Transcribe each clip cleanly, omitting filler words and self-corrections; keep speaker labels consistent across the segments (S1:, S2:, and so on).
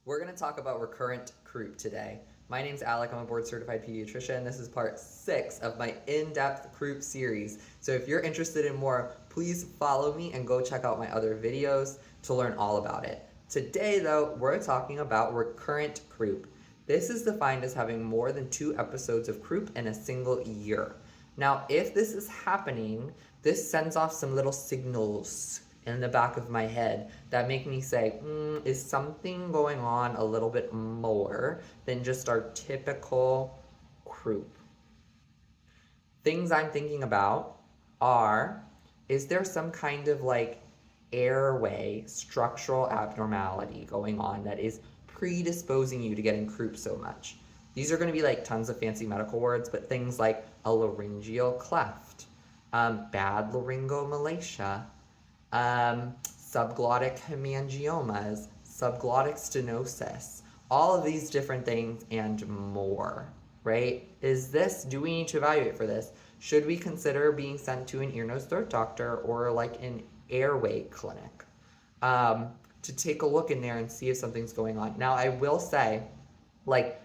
S1: We're going to talk about recurrent croup today. My name's Alec. I'm a board certified pediatrician. This is part 6 of my in-depth croup series. So if you're interested in more, please follow me and go check out my other videos to learn all about it. Today though, we're talking about recurrent croup. This is defined as having more than 2 episodes of croup in a single year. Now, if this is happening, this sends off some little signals in the back of my head that make me say, is something going on a little bit more than just our typical croup? Things I'm thinking about are, is there some kind of like airway structural abnormality going on that is predisposing you to getting croup so much? These are going to be like tons of fancy medical words, but things like a laryngeal cleft, bad laryngomalacia, subglottic hemangiomas, subglottic stenosis, all of these different things and more, right? Do we need to evaluate for this? Should we consider being sent to an ear, nose, throat doctor or like an airway clinic to take a look in there and see if something's going on? Now, I will say, like,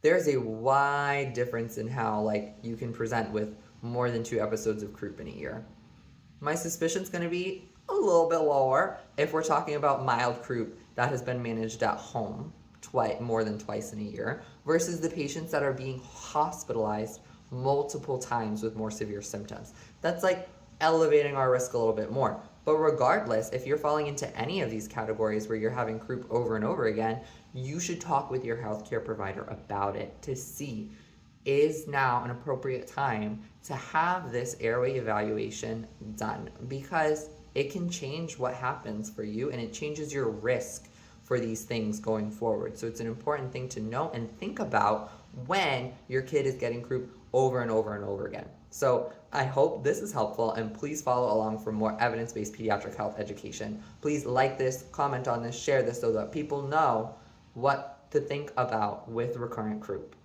S1: there's a wide difference in how like you can present with more than 2 episodes of croup in a year. My suspicion's going to be a little bit lower if we're talking about mild croup that has been managed at home more than twice in a year versus the patients that are being hospitalized multiple times with more severe symptoms. That's like elevating our risk a little bit more. But regardless, if you're falling into any of these categories where you're having croup over and over again, you should talk with your healthcare provider about it to see, is now an appropriate time to have this airway evaluation done, because it can change what happens for you and it changes your risk for these things going forward. So it's an important thing to know and think about when your kid is getting croup over and over and over again. So I hope this is helpful, and please follow along for more evidence-based pediatric health education. Please like this, comment on this, share this so that people know what to think about with recurrent croup.